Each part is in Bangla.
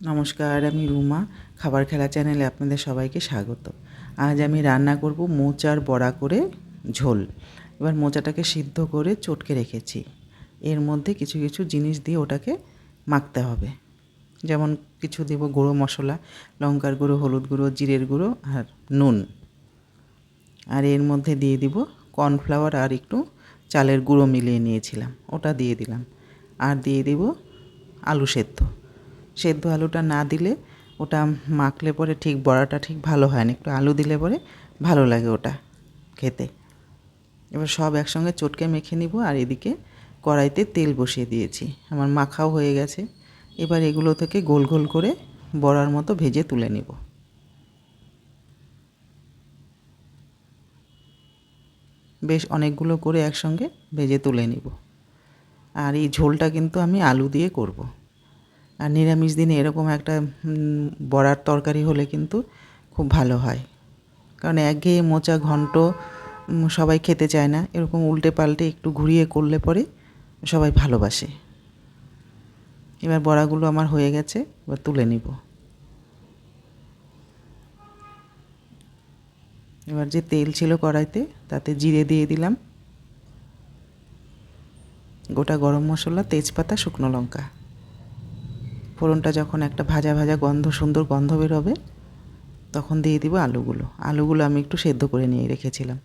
নমস্কার, আমি রুমা। খাবার খেলা চ্যানেলে আপনাদের সবাইকে স্বাগত। আজ আমি রান্না করব মোচার বড়া করে ঝোল। এবার মোচাটাকে সিদ্ধ করে চটকে রেখেছি। এর মধ্যে কিছু কিছু জিনিস দিয়ে ওটাকে মাখতে হবে। যেমন কিছু দেব গুঁড়ো মশলা, লঙ্কার গুঁড়ো, হলুদ গুঁড়ো, জিরের গুঁড়ো আর নুন। আর এর মধ্যে দিয়ে দিব কর্নফ্লাওয়ার আর একটু চালের গুঁড়ো মিলিয়ে নিয়েছিলাম, ওটা দিয়ে দিলাম। আর দিয়ে দেব আলু সেদ্ধ। সেদ্ধ আলুটা না দিলে ওটা মাখলে পরে ঠিক বড়াটা ঠিক ভালো হয় না, একটু আলু দিলে পরে ভালো লাগে ওটা খেতে। এবার সব একসঙ্গে চটকে মেখে নিব। আর এদিকে কড়াইতে তেল বসিয়ে দিয়েছি, আমার মাখাও হয়ে গেছে। এবার এগুলো থেকে গোল গোল করে বড়ার মতো ভেজে তুলে নিব। বেশ অনেকগুলো করে একসঙ্গে ভেজে তুলে নিব। আর এই ঝোলটা কিন্তু আমি আলু দিয়ে করব। আর নিরামিষ দিনে এরকম একটা বড়ার তরকারি হলে কিন্তু খুব ভালো হয়, কারণ একঘেয়ে মোচা ঘন্ট সবাই খেতে চায় না। এরকম উল্টে পাল্টে একটু ঘুরিয়ে করলে পরে সবাই ভালোবাসে। এবার বড়াগুলো আমার হয়ে গেছে, এবার তুলে নিব। এবার যে তেল ছিল কড়াইতে তাতে জিরে দিয়ে দিলাম, গোটা গরম মশলা, তেজপাতা, শুকনো লঙ্কা। ফোড়নটা যখন একটা ভাজা ভাজা গন্ধ, সুন্দর গন্ধ বেরোবে, তখন দিয়ে দিব আলুগুলো। আলুগুলো আমি একটু সেদ্ধ করে নিয়ে রেখেছিলাম।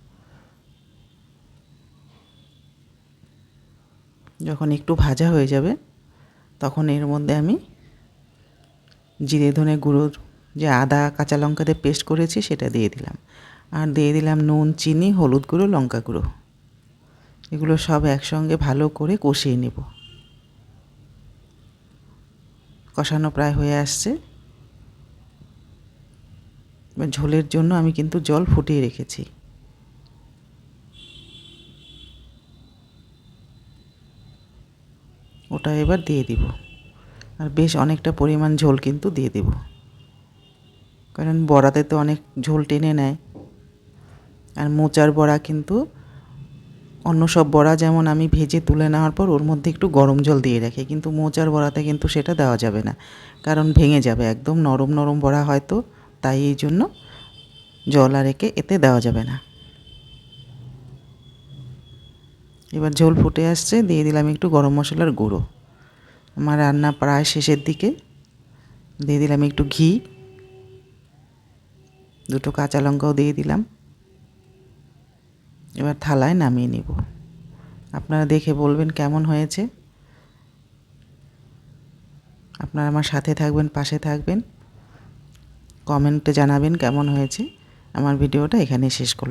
যখন একটু ভাজা হয়ে যাবে তখন এর মধ্যে আমি জিরে ধনে গুঁড়োর যে আদা কাঁচা লঙ্কা দিয়ে পেস্ট করেছি সেটা দিয়ে দিলাম। আর দিয়ে দিলাম নুন, চিনি, হলুদ গুঁড়ো, লঙ্কা গুঁড়ো। এগুলো সব একসঙ্গে ভালো করে কষিয়ে নেব। কষানো প্রায় হয়ে আসছে। এবার ঝোলের জন্য আমি কিন্তু জল ফুটিয়ে রেখেছি। ওটা এবার দিয়ে দিব। আর বেশ অনেকটা পরিমাণ ঝোল কিন্তু দিয়ে দেব, কারণ বড়াতে তো অনেক ঝোল টেনে নেয়। আর মোচার বড়া কিন্তু অন্য সব বড়া যেমন আমি ভেজে তুলে নেওয়ার পর ওর মধ্যে একটু গরম জল দিয়ে রাখি, কিন্তু মোচার বড়াতে কিন্তু সেটা দেওয়া যাবে না, কারণ ভেঙে যাবে। একদম নরম নরম বড়া হয়তো, তাই এই জন্য জল আর একে এতে দেওয়া যাবে না। এবার ঝোল ফুটে আসছে, দিয়ে দিলাম একটু গরম মশলার গুঁড়ো। আমার রান্না প্রায় শেষের দিকে। দিয়ে দিলাম একটু ঘি, দুটো কাঁচা লঙ্কাও দিয়ে দিলাম। এবার থালায় নামিয়ে নিব। আপনারা দেখে বলবেন কেমন হয়েছে। আপনারা আমার সাথে থাকবেন, পাশে থাকবেন, কমেন্টে জানাবেন কেমন হয়েছে। আমার ভিডিওটা এখানেই শেষ করলাম।